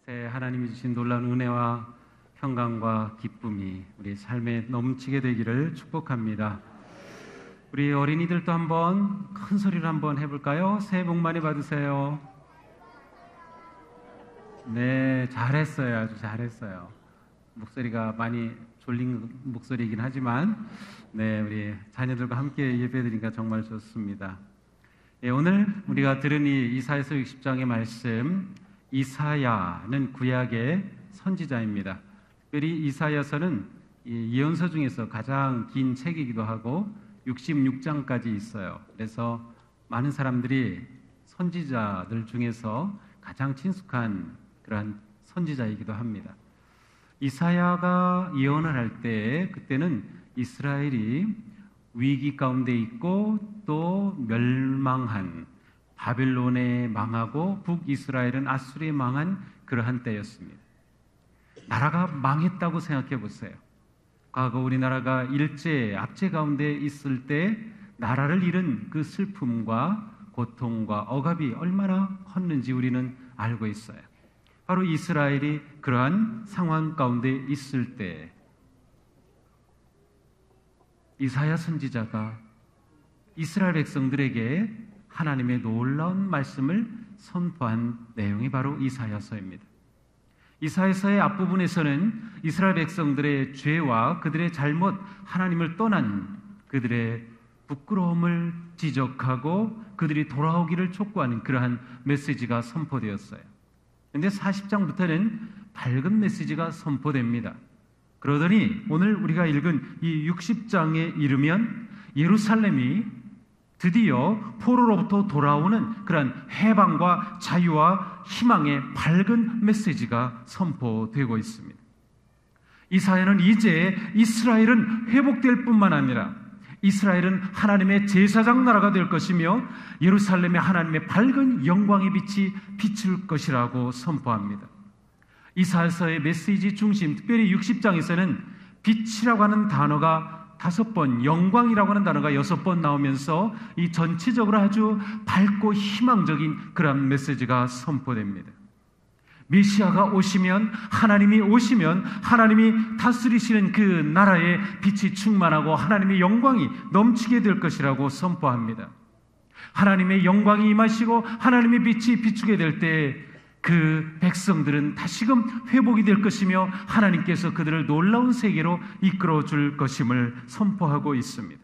새 하나님이 주신 놀라운 은혜와 평강과 기쁨이 우리 삶에 넘치게 되기를 축복합니다. 우리 어린이들도 한번 큰 소리로 한번 해볼까요? 새해 복 많이 받으세요. 네, 잘했어요. 아주 잘했어요. 목소리가 많이 졸린 목소리이긴 하지만 네, 우리 자녀들과 함께 예배드리니까 정말 좋습니다. 예, 오늘 우리가 들은 이 이사야서 60장의 말씀, 이사야는 구약의 선지자입니다. 특별히 이사야서는 예언서 중에서 가장 긴 책이기도 하고 66장까지 있어요. 그래서 많은 사람들이 선지자들 중에서 가장 친숙한 그러한 선지자이기도 합니다. 이사야가 예언을 할 때 그때는 이스라엘이 위기 가운데 있고 또 멸망한, 바벨론에 망하고 북이스라엘은 아수르에 망한 그러한 때였습니다. 나라가 망했다고 생각해 보세요. 과거 우리나라가 일제, 압제 가운데 있을 때 나라를 잃은 그 슬픔과 고통과 억압이 얼마나 컸는지 우리는 알고 있어요. 바로 이스라엘이 그러한 상황 가운데 있을 때 이사야 선지자가 이스라엘 백성들에게 하나님의 놀라운 말씀을 선포한 내용이 바로 이사야서입니다. 이사야서의 앞부분에서는 이스라엘 백성들의 죄와 그들의 잘못, 하나님을 떠난 그들의 부끄러움을 지적하고 그들이 돌아오기를 촉구하는 그러한 메시지가 선포되었어요. 그런데 40장부터는 밝은 메시지가 선포됩니다. 그러더니 오늘 우리가 읽은 이 60장에 이르면 예루살렘이 드디어 포로로부터 돌아오는 그런 해방과 자유와 희망의 밝은 메시지가 선포되고 있습니다. 이사야는 이제 이스라엘은 회복될 뿐만 아니라 이스라엘은 하나님의 제사장 나라가 될 것이며 예루살렘에 하나님의 밝은 영광의 빛이 비출 것이라고 선포합니다. 이사야서의 메시지 중심, 특별히 60장에서는 빛이라고 하는 단어가 5번, 영광이라고 하는 단어가 6번 나오면서 이 전체적으로 아주 밝고 희망적인 그런 메시지가 선포됩니다. 메시아가 오시면, 하나님이 오시면 하나님이 다스리시는 그 나라에 빛이 충만하고 하나님의 영광이 넘치게 될 것이라고 선포합니다. 하나님의 영광이 임하시고 하나님의 빛이 비추게 될 때 그 백성들은 다시금 회복이 될 것이며 하나님께서 그들을 놀라운 세계로 이끌어 줄 것임을 선포하고 있습니다.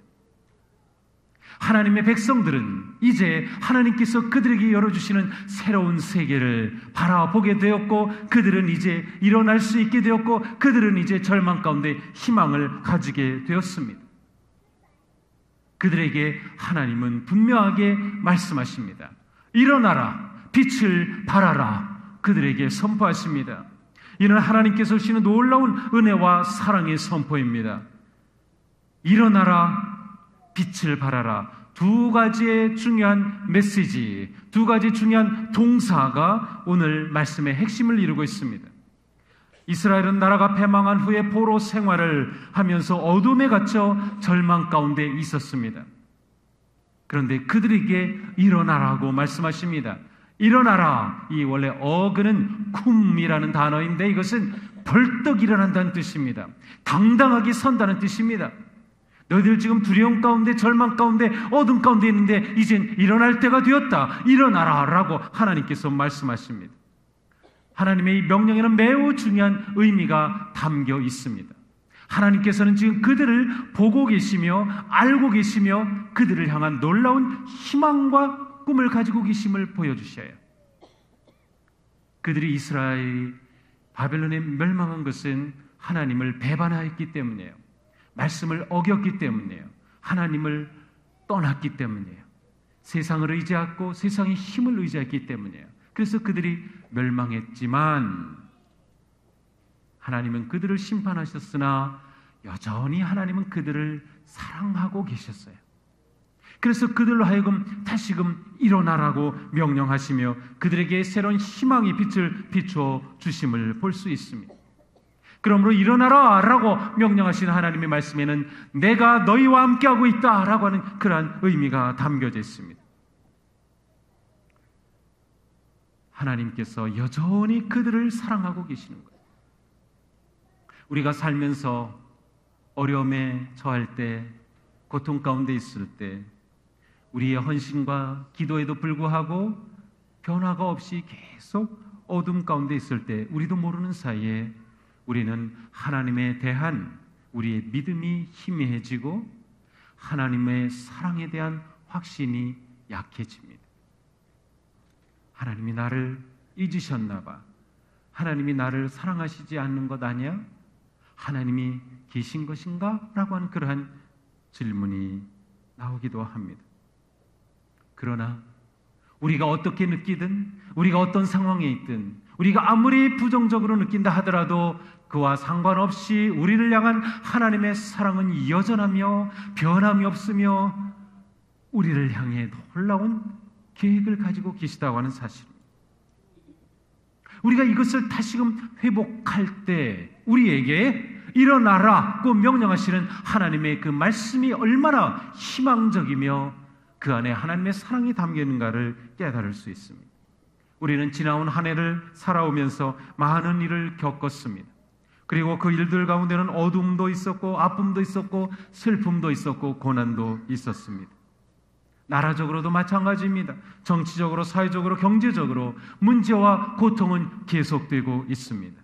하나님의 백성들은 이제 하나님께서 그들에게 열어주시는 새로운 세계를 바라보게 되었고 그들은 이제 일어날 수 있게 되었고 그들은 이제 절망 가운데 희망을 가지게 되었습니다. 그들에게 하나님은 분명하게 말씀하십니다. 일어나라, 빛을 발하라, 그들에게 선포하십니다. 이는 하나님께서 주시는 놀라운 은혜와 사랑의 선포입니다. 일어나라, 빛을 발하라. 두 가지의 중요한 메시지, 두 가지 중요한 동사가 오늘 말씀의 핵심을 이루고 있습니다. 이스라엘은 나라가 패망한 후에 포로 생활을 하면서 어둠에 갇혀 절망 가운데 있었습니다. 그런데 그들에게 일어나라고 말씀하십니다. 일어나라. 이 원래 어근은 쿰이라는 단어인데 이것은 벌떡 일어난다는 뜻입니다. 당당하게 선다는 뜻입니다. 너희들 지금 두려움 가운데, 절망 가운데, 어둠 가운데 있는데 이젠 일어날 때가 되었다. 일어나라 라고 하나님께서 말씀하십니다. 하나님의 이 명령에는 매우 중요한 의미가 담겨 있습니다. 하나님께서는 지금 그들을 보고 계시며 알고 계시며 그들을 향한 놀라운 희망과 꿈을 가지고 계심을 보여주셔요. 그들이 이스라엘이 바벨론에 멸망한 것은 하나님을 배반하였기 때문이에요. 말씀을 어겼기 때문이에요. 하나님을 떠났기 때문이에요. 세상을 의지하고 세상의 힘을 의지했기 때문이에요. 그래서 그들이 멸망했지만 하나님은 그들을 심판하셨으나 여전히 하나님은 그들을 사랑하고 계셨어요. 그래서 그들로 하여금 다시금 일어나라고 명령하시며 그들에게 새로운 희망의 빛을 비추어 주심을 볼 수 있습니다. 그러므로 일어나라 라고 명령하신 하나님의 말씀에는 내가 너희와 함께하고 있다 라고 하는 그러한 의미가 담겨져 있습니다. 하나님께서 여전히 그들을 사랑하고 계시는 거예요. 우리가 살면서 어려움에 처할 때, 고통 가운데 있을 때, 우리의 헌신과 기도에도 불구하고 변화가 없이 계속 어둠 가운데 있을 때, 우리도 모르는 사이에 우리는 하나님에 대한 우리의 믿음이 희미해지고 하나님의 사랑에 대한 확신이 약해집니다. 하나님이 나를 잊으셨나 봐. 하나님이 나를 사랑하시지 않는 것 아니야? 하나님이 계신 것인가? 라고 하는 그러한 질문이 나오기도 합니다. 그러나 우리가 어떻게 느끼든, 우리가 어떤 상황에 있든, 우리가 아무리 부정적으로 느낀다 하더라도 그와 상관없이 우리를 향한 하나님의 사랑은 여전하며 변함이 없으며 우리를 향해 놀라운 계획을 가지고 계시다고 하는 사실입니다. 우리가 이것을 다시금 회복할 때 우리에게 일어나라고 명령하시는 하나님의 그 말씀이 얼마나 희망적이며 그 안에 하나님의 사랑이 담겨 있는가를 깨달을 수 있습니다. 우리는 지나온 한 해를 살아오면서 많은 일을 겪었습니다. 그리고 그 일들 가운데는 어둠도 있었고 아픔도 있었고 슬픔도 있었고 고난도 있었습니다. 나라적으로도 마찬가지입니다. 정치적으로, 사회적으로, 경제적으로 문제와 고통은 계속되고 있습니다.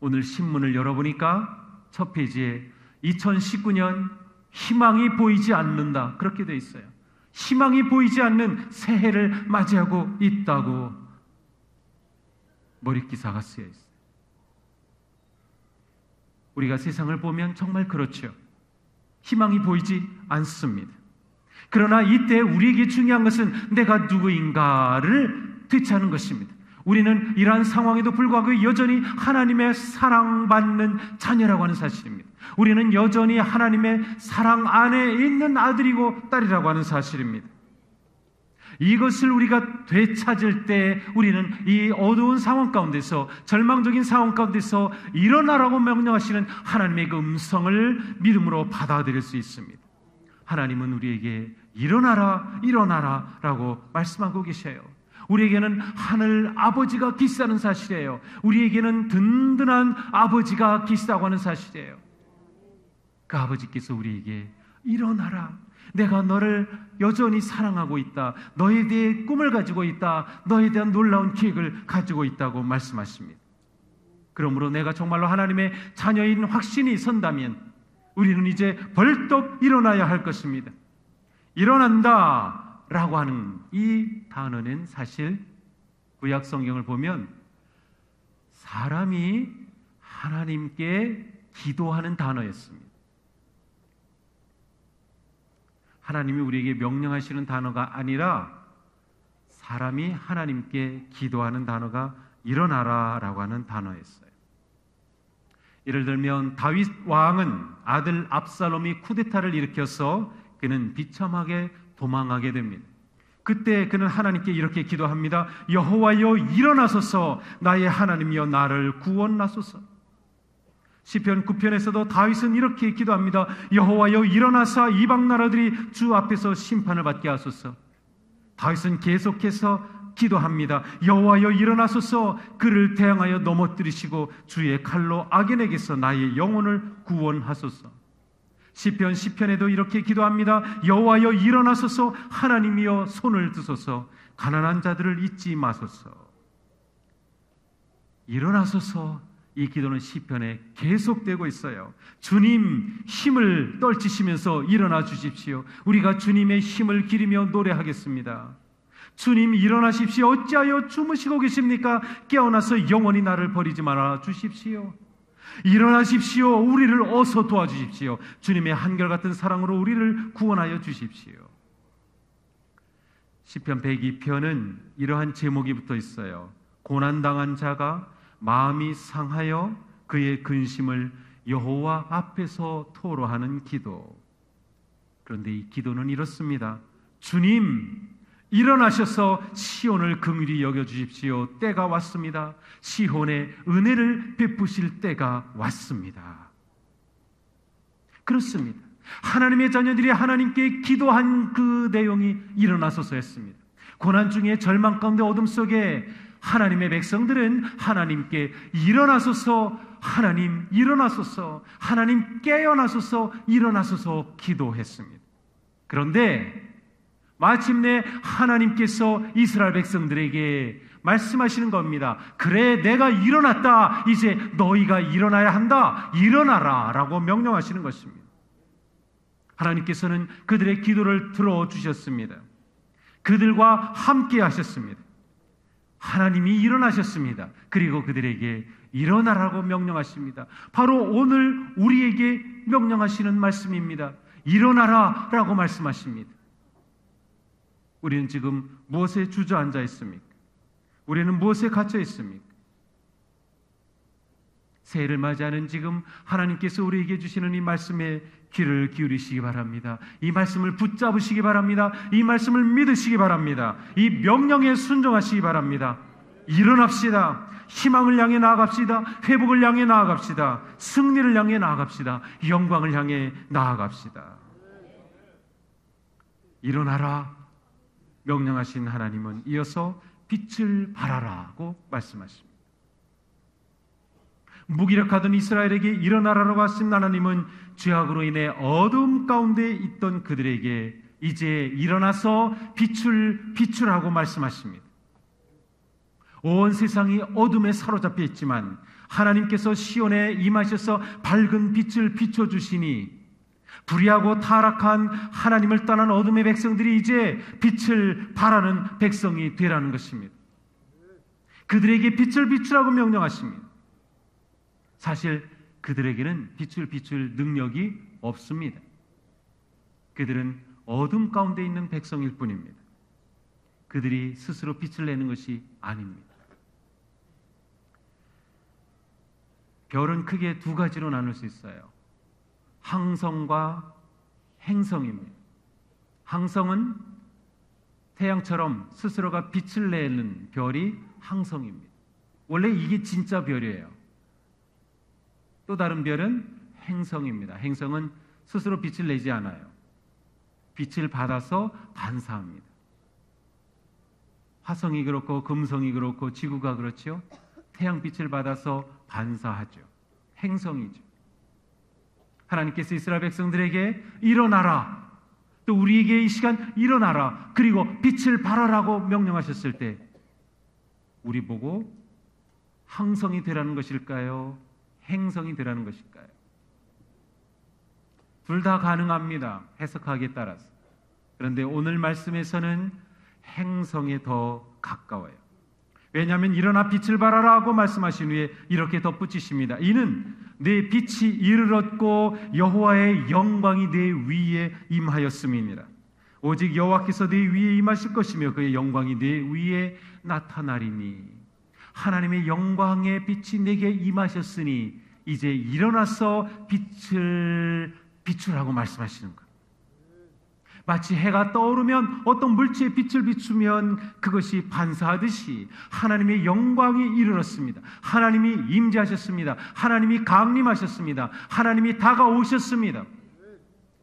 오늘 신문을 열어보니까 첫 페이지에 2019년 희망이 보이지 않는다, 그렇게 돼 있어요. 희망이 보이지 않는 새해를 맞이하고 있다고 머릿기사가 쓰여 있어요. 우리가 세상을 보면 정말 그렇죠. 희망이 보이지 않습니다. 그러나 이때 우리에게 중요한 것은 내가 누구인가를 되찾는 것입니다. 우리는 이러한 상황에도 불구하고 여전히 하나님의 사랑받는 자녀라고 하는 사실입니다. 우리는 여전히 하나님의 사랑 안에 있는 아들이고 딸이라고 하는 사실입니다. 이것을 우리가 되찾을 때 우리는 이 어두운 상황 가운데서, 절망적인 상황 가운데서 일어나라고 명령하시는 하나님의 그 음성을 믿음으로 받아들일 수 있습니다. 하나님은 우리에게 일어나라, 일어나라 라고 말씀하고 계셔요. 우리에게는 하늘 아버지가 계시다는 사실이에요. 우리에게는 든든한 아버지가 계시다고 하는 사실이에요. 그 아버지께서 우리에게 일어나라, 내가 너를 여전히 사랑하고 있다, 너에 대해 꿈을 가지고 있다, 너에 대한 놀라운 계획을 가지고 있다고 말씀하십니다. 그러므로 내가 정말로 하나님의 자녀인 확신이 선다면 우리는 이제 벌떡 일어나야 할 것입니다. 일어난다 라고 하는 이 단어는 사실 구약 성경을 보면 사람이 하나님께 기도하는 단어였습니다. 하나님이 우리에게 명령하시는 단어가 아니라 사람이 하나님께 기도하는 단어가 일어나라 라고 하는 단어였어요. 예를 들면 다윗 왕은 아들 압살롬이 쿠데타를 일으켜서 그는 비참하게 도망하게 됩니다. 그때 그는 하나님께 이렇게 기도합니다. 여호와여 일어나소서, 나의 하나님이여 나를 구원하소서. 시편 9편에서도 다윗은 이렇게 기도합니다. 여호와여 일어나사 이방 나라들이 주 앞에서 심판을 받게 하소서. 다윗은 계속해서 기도합니다. 여호와여 일어나소서, 그를 대항하여 넘어뜨리시고 주의 칼로 악인에게서 나의 영혼을 구원하소서. 시편 10편에도 이렇게 기도합니다. 여호와여 일어나소서, 하나님이여 손을 드소서, 가난한 자들을 잊지 마소서. 일어나소서, 이 기도는 시편에 계속되고 있어요. 주님 힘을 떨치시면서 일어나 주십시오. 우리가 주님의 힘을 기리며 노래하겠습니다. 주님 일어나십시오. 어찌하여 주무시고 계십니까? 깨어나서 영원히 나를 버리지 말아 주십시오. 일어나십시오. 우리를 어서 도와주십시오. 주님의 한결같은 사랑으로 우리를 구원하여 주십시오. 시편 102편은 이러한 제목이 붙어 있어요. 고난당한 자가 마음이 상하여 그의 근심을 여호와 앞에서 토로하는 기도. 그런데 이 기도는 이렇습니다. 주님 일어나셔서 시온을 긍휼히 여겨주십시오. 때가 왔습니다. 시온의 은혜를 베푸실 때가 왔습니다. 그렇습니다. 하나님의 자녀들이 하나님께 기도한 그 내용이 일어나소서였습니다. 고난 중에 절망 가운데 어둠 속에 하나님의 백성들은 하나님께 일어나소서, 하나님 일어나소서, 하나님 깨어나소서, 일어나소서 기도했습니다. 그런데 마침내 하나님께서 이스라엘 백성들에게 말씀하시는 겁니다. 그래, 내가 일어났다. 이제 너희가 일어나야 한다. 일어나라 라고 명령하시는 것입니다. 하나님께서는 그들의 기도를 들어주셨습니다. 그들과 함께 하셨습니다. 하나님이 일어나셨습니다. 그리고 그들에게 일어나라고 명령하십니다. 바로 오늘 우리에게 명령하시는 말씀입니다. 일어나라 라고 말씀하십니다. 우리는 지금 무엇에 주저앉아 있습니까? 우리는 무엇에 갇혀 있습니까? 새해를 맞이하는 지금 하나님께서 우리에게 주시는 이 말씀에 귀를 기울이시기 바랍니다. 이 말씀을 붙잡으시기 바랍니다. 이 말씀을 믿으시기 바랍니다. 이 명령에 순종하시기 바랍니다. 일어납시다. 희망을 향해 나아갑시다. 회복을 향해 나아갑시다. 승리를 향해 나아갑시다. 영광을 향해 나아갑시다. 일어나라 명령하신 하나님은 이어서 빛을 발하라고 말씀하십니다. 무기력하던 이스라엘에게 일어나라고 하신 하나님은 죄악으로 인해 어둠 가운데 있던 그들에게 이제 일어나서 비추라고 말씀하십니다. 온 세상이 어둠에 사로잡혀 있지만 하나님께서 시온에 임하셔서 밝은 빛을 비춰주시니 불의하고 타락한 하나님을 떠난 어둠의 백성들이 이제 빛을 발하는 백성이 되라는 것입니다. 그들에게 빛을 비추라고 명령하십니다. 사실 그들에게는 빛을 비출 능력이 없습니다. 그들은 어둠 가운데 있는 백성일 뿐입니다. 그들이 스스로 빛을 내는 것이 아닙니다. 별은 크게 두 가지로 나눌 수 있어요. 항성과 행성입니다. 항성은 태양처럼 스스로가 빛을 내는 별이 항성입니다. 원래 이게 진짜 별이에요. 또 다른 별은 행성입니다. 행성은 스스로 빛을 내지 않아요. 빛을 받아서 반사합니다. 화성이 그렇고 금성이 그렇고 지구가 그렇죠. 태양빛을 받아서 반사하죠. 행성이죠. 하나님께서 이스라엘 백성들에게 일어나라, 또 우리에게 이 시간 일어나라, 그리고 빛을 발하라고 명령하셨을 때 우리 보고 항성이 되라는 것일까요? 행성이 되라는 것일까요? 둘 다 가능합니다. 해석하기에 따라서. 그런데 오늘 말씀에서는 행성에 더 가까워요. 왜냐하면 일어나 빛을 발하라고 말씀하신 후에 이렇게 덧붙이십니다. 이는 내 빛이 이르렀고 여호와의 영광이 내 위에 임하였음이니라. 오직 여호와께서 내 위에 임하실 것이며 그의 영광이 내 위에 나타나리니. 하나님의 영광의 빛이 내게 임하셨으니 이제 일어나서 빛을 비추라고 말씀하시는 거예요. 마치 해가 떠오르면 어떤 물체의 빛을 비추면 그것이 반사하듯이 하나님의 영광이 이르렀습니다. 하나님이 임재하셨습니다. 하나님이 강림하셨습니다. 하나님이 다가오셨습니다.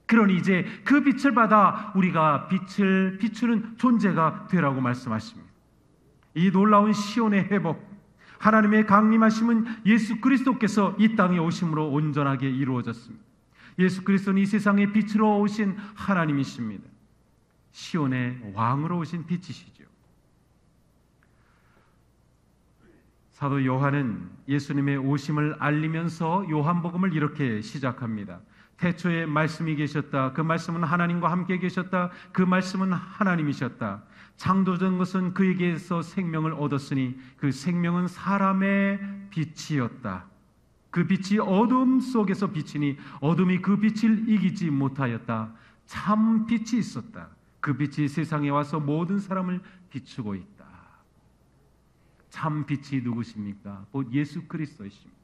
그러니 이제 그 빛을 받아 우리가 빛을 비추는 존재가 되라고 말씀하십니다. 이 놀라운 시온의 회복, 하나님의 강림하심은 예수 그리스도께서 이 땅에 오심으로 온전하게 이루어졌습니다. 예수 그리스도는 이 세상에 빛으로 오신 하나님이십니다. 시온의 왕으로 오신 빛이시죠. 사도 요한은 예수님의 오심을 알리면서 요한복음을 이렇게 시작합니다. 태초에 말씀이 계셨다. 그 말씀은 하나님과 함께 계셨다. 그 말씀은 하나님이셨다. 창조된 것은 그에게서 생명을 얻었으니 그 생명은 사람의 빛이었다. 그 빛이 어둠 속에서 비치니 어둠이 그 빛을 이기지 못하였다. 참 빛이 있었다. 그 빛이 세상에 와서 모든 사람을 비추고 있다. 참 빛이 누구십니까? 곧 예수 그리스도이십니다.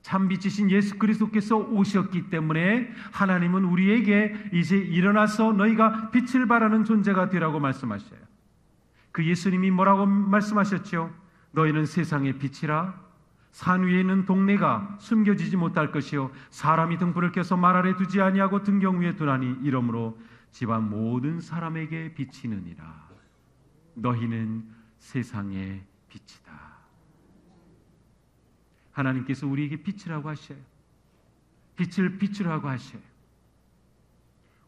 참 빛이신 예수 그리스도께서 오셨기 때문에 하나님은 우리에게 이제 일어나서 너희가 빛을 발하는 존재가 되라고 말씀하셔요. 그 예수님이 뭐라고 말씀하셨죠? 너희는 세상의 빛이라. 산 위에 있는 동네가 숨겨지지 못할 것이요 사람이 등불을 켜서 말 아래 두지 아니하고 등경 위에 두나니 이러므로 집안 모든 사람에게 비치느니라. 너희는 세상의 빛이다. 하나님께서 우리에게 빛이라고 하셔요. 빛을 빛이라고 하셔요.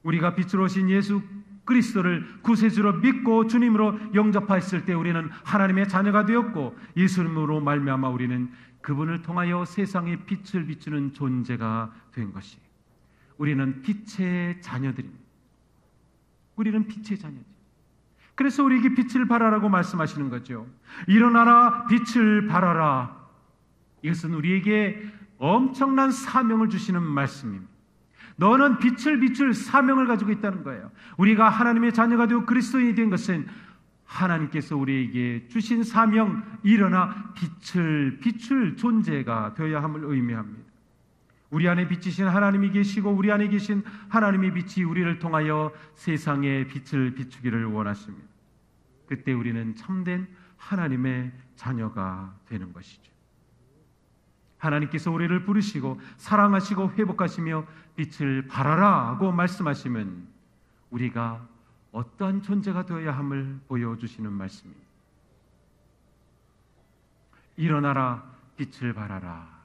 우리가 빛으로 오신 예수 그리스도를 구세주로 믿고 주님으로 영접하였을 때 우리는 하나님의 자녀가 되었고, 예수님으로 말미암아 우리는 그분을 통하여 세상의 빛을 비추는 존재가 된 것이, 우리는 빛의 자녀들입니다. 우리는 빛의 자녀들. 그래서 우리에게 빛을 발하라고 말씀하시는 거죠. 일어나라, 빛을 발하라. 이것은 우리에게 엄청난 사명을 주시는 말씀입니다. 너는 빛을 비출 사명을 가지고 있다는 거예요. 우리가 하나님의 자녀가 되고 그리스도인이 된 것은 하나님께서 우리에게 주신 사명, 일어나 빛을 비출 존재가 되어야 함을 의미합니다. 우리 안에 빛이신 하나님이 계시고 우리 안에 계신 하나님의 빛이 우리를 통하여 세상에 빛을 비추기를 원하십니다. 그때 우리는 참된 하나님의 자녀가 되는 것이죠. 하나님께서 우리를 부르시고 사랑하시고 회복하시며 빛을 발하라 하고 말씀하시면 우리가 어떠한 존재가 되어야 함을 보여주시는 말씀입니다. 일어나라, 빛을 발하라.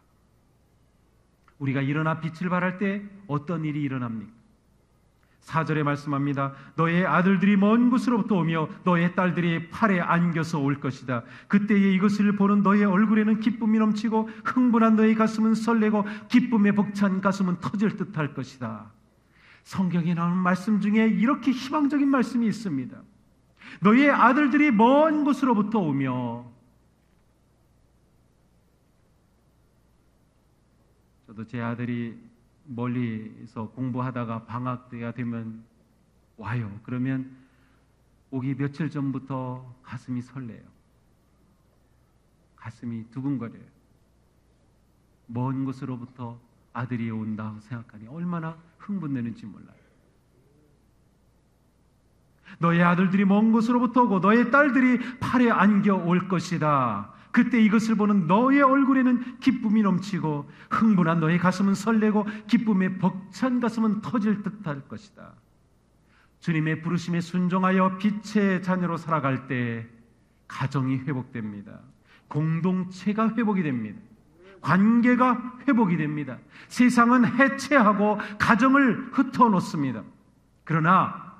우리가 일어나 빛을 발할 때 어떤 일이 일어납니까? 4절에 말씀합니다. 너의 아들들이 먼 곳으로부터 오며 너의 딸들이 팔에 안겨서 올 것이다. 그때에 이것을 보는 너의 얼굴에는 기쁨이 넘치고 흥분한 너의 가슴은 설레고 기쁨에 벅찬 가슴은 터질 듯할 것이다. 성경에 나오는 말씀 중에 이렇게 희망적인 말씀이 있습니다. 너의 아들들이 먼 곳으로부터 오며, 저도 제 아들이 멀리서 공부하다가 방학 때가 되면 와요. 그러면 오기 며칠 전부터 가슴이 설레요. 가슴이 두근거려요. 먼 곳으로부터 아들이 온다고 생각하니 얼마나 흥분되는지 몰라요. 너의 아들들이 먼 곳으로부터 오고 너의 딸들이 팔에 안겨 올 것이다. 그때 이것을 보는 너의 얼굴에는 기쁨이 넘치고 흥분한 너의 가슴은 설레고 기쁨에 벅찬 가슴은 터질 듯할 것이다. 주님의 부르심에 순종하여 빛의 자녀로 살아갈 때 가정이 회복됩니다. 공동체가 회복이 됩니다. 관계가 회복이 됩니다. 세상은 해체하고 가정을 흩어놓습니다. 그러나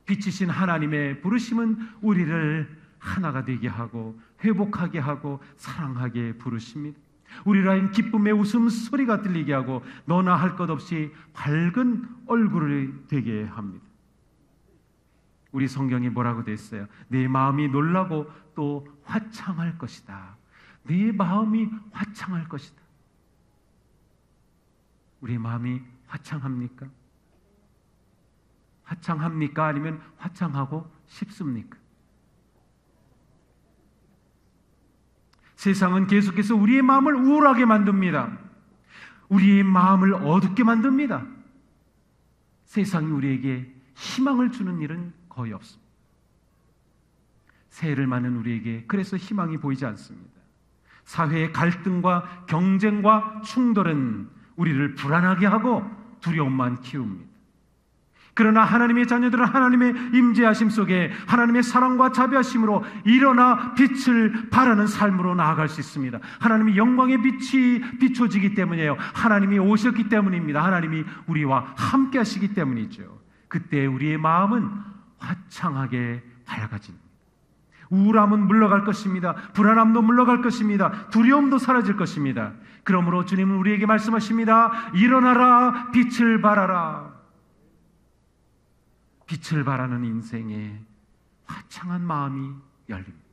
빛이신 하나님의 부르심은 우리를 하나가 되게 하고 회복하게 하고 사랑하게 부르십니다. 우리를 하여 기쁨의 웃음소리가 들리게 하고 너나 할 것 없이 밝은 얼굴이 되게 합니다. 우리 성경이 뭐라고 되어 있어요? 내 마음이 놀라고 또 화창할 것이다. 내 마음이 화창할 것이다. 우리 마음이 화창합니까? 화창합니까? 아니면 화창하고 싶습니까? 세상은 계속해서 우리의 마음을 우울하게 만듭니다. 우리의 마음을 어둡게 만듭니다. 세상이 우리에게 희망을 주는 일은 거의 없습니다. 새해를 맞는 우리에게 그래서 희망이 보이지 않습니다. 사회의 갈등과 경쟁과 충돌은 우리를 불안하게 하고 두려움만 키웁니다. 그러나 하나님의 자녀들은 하나님의 임재하심 속에 하나님의 사랑과 자비하심으로 일어나 빛을 발하는 삶으로 나아갈 수 있습니다. 하나님의 영광의 빛이 비춰지기 때문이에요. 하나님이 오셨기 때문입니다. 하나님이 우리와 함께 하시기 때문이죠. 그때 우리의 마음은 화창하게 밝아집니다. 우울함은 물러갈 것입니다. 불안함도 물러갈 것입니다. 두려움도 사라질 것입니다. 그러므로 주님은 우리에게 말씀하십니다. 일어나라, 빛을 발하라. 빛을 발하는 인생에 화창한 마음이 열립니다.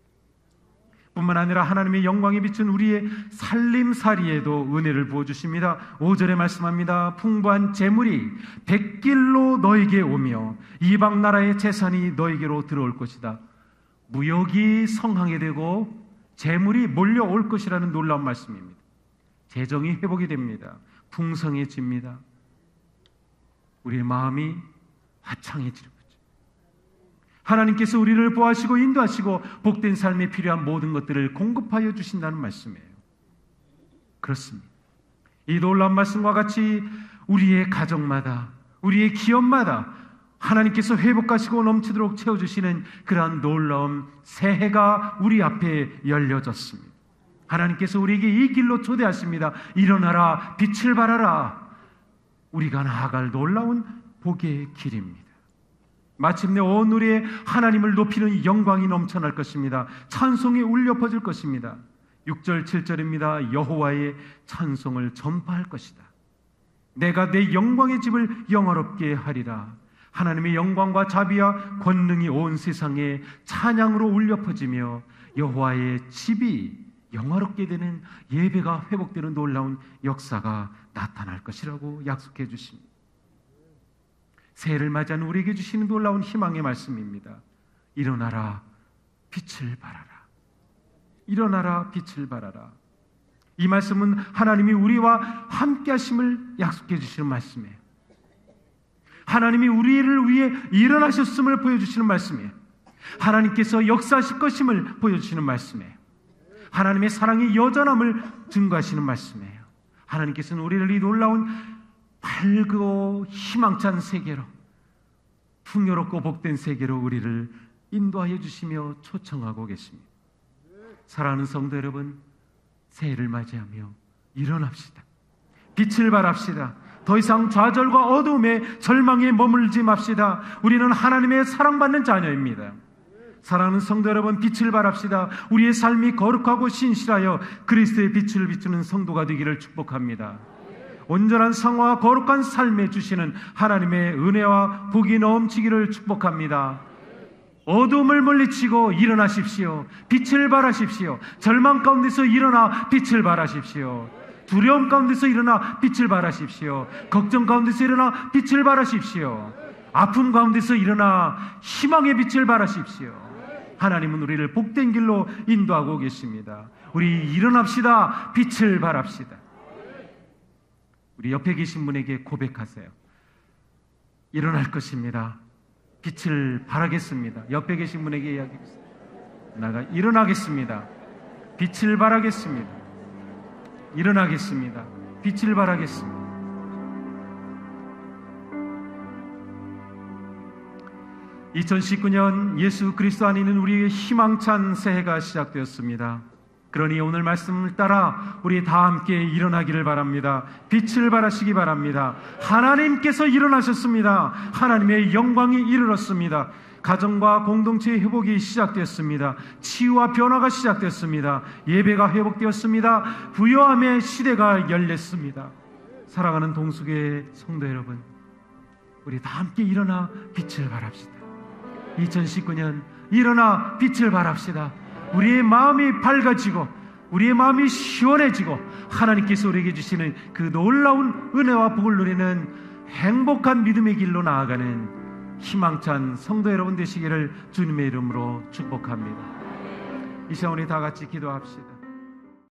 뿐만 아니라 하나님의 영광에 비춘 우리의 살림살이에도 은혜를 부어주십니다. 5절에 말씀합니다. 풍부한 재물이 백길로 너에게 오며 이방 나라의 재산이 너에게로 들어올 것이다. 무역이 성황이 되고 재물이 몰려올 것이라는 놀라운 말씀입니다. 재정이 회복이 됩니다. 풍성해집니다. 우리의 마음이 화창해지는 거죠. 하나님께서 우리를 보호하시고 인도하시고 복된 삶에 필요한 모든 것들을 공급하여 주신다는 말씀이에요. 그렇습니다. 이 놀라운 말씀과 같이 우리의 가정마다, 우리의 기업마다 하나님께서 회복하시고 넘치도록 채워주시는 그러한 놀라운 새해가 우리 앞에 열려졌습니다. 하나님께서 우리에게 이 길로 초대하십니다. 일어나라, 빛을 발하라. 우리가 나아갈 놀라운 복의 길입니다. 마침내 온 우리의 하나님을 높이는 영광이 넘쳐날 것입니다. 찬송이 울려 퍼질 것입니다. 6절 7절입니다. 여호와의 찬송을 전파할 것이다. 내가 내 영광의 집을 영화롭게 하리라. 하나님의 영광과 자비와 권능이 온 세상에 찬양으로 울려 퍼지며 여호와의 집이 영화롭게 되는, 예배가 회복되는 놀라운 역사가 나타날 것이라고 약속해 주십니다. 새해를 맞이하는 우리에게 주시는 놀라운 희망의 말씀입니다. 일어나라, 빛을 발하라. 일어나라, 빛을 발하라. 이 말씀은 하나님이 우리와 함께 하심을 약속해 주시는 말씀이에요. 하나님이 우리를 위해 일어나셨음을 보여주시는 말씀이에요. 하나님께서 역사하실 것임을 보여주시는 말씀이에요. 하나님의 사랑의 여전함을 증거하시는 말씀이에요. 하나님께서는 우리를 이 놀라운 밝고 희망찬 세계로, 풍요롭고 복된 세계로 우리를 인도하여 주시며 초청하고 계십니다. 사랑하는 성도 여러분, 새해를 맞이하며 일어납시다. 빛을 발합시다. 더 이상 좌절과 어두움에, 절망에 머물지 맙시다. 우리는 하나님의 사랑받는 자녀입니다. 사랑하는 성도 여러분, 빛을 발합시다. 우리의 삶이 거룩하고 신실하여 그리스도의 빛을 비추는 성도가 되기를 축복합니다. 온전한 성화와 거룩한 삶에 주시는 하나님의 은혜와 복이 넘치기를 축복합니다. 어둠을 물리치고 일어나십시오. 빛을 발하십시오. 절망 가운데서 일어나 빛을 발하십시오. 두려움 가운데서 일어나 빛을 발하십시오. 걱정 가운데서 일어나 빛을 발하십시오. 아픔 가운데서 일어나 희망의 빛을 발하십시오. 하나님은 우리를 복된 길로 인도하고 계십니다. 우리 일어납시다. 빛을 발합시다. 우리 옆에 계신 분에게 고백하세요. 일어날 것입니다. 빛을 발하겠습니다. 옆에 계신 분에게 이야기하겠습니다. 나가 일어나겠습니다. 빛을 발하겠습니다. 일어나겠습니다. 빛을 발하겠습니다. (2019년) 예수 그리스도 안에 있는 우리의 희망찬 새해가 시작되었습니다. 그러니 오늘 말씀을 따라 우리 다 함께 일어나기를 바랍니다. 빛을 발하시기 바랍니다. 하나님께서 일어나셨습니다. 하나님의 영광이 이르렀습니다. 가정과 공동체의 회복이 시작되었습니다. 치유와 변화가 시작되었습니다. 예배가 회복되었습니다. 부요함의 시대가 열렸습니다. 사랑하는 동숙의 성도 여러분, 우리 다 함께 일어나 빛을 발합시다. 2019년 일어나 빛을 발합시다. 우리의 마음이 밝아지고 우리의 마음이 시원해지고 하나님께서 우리에게 주시는 그 놀라운 은혜와 복을 누리는 행복한 믿음의 길로 나아가는 희망찬 성도 여러분 되시기를 주님의 이름으로 축복합니다. 이 시간 우리 다 같이 기도합시다.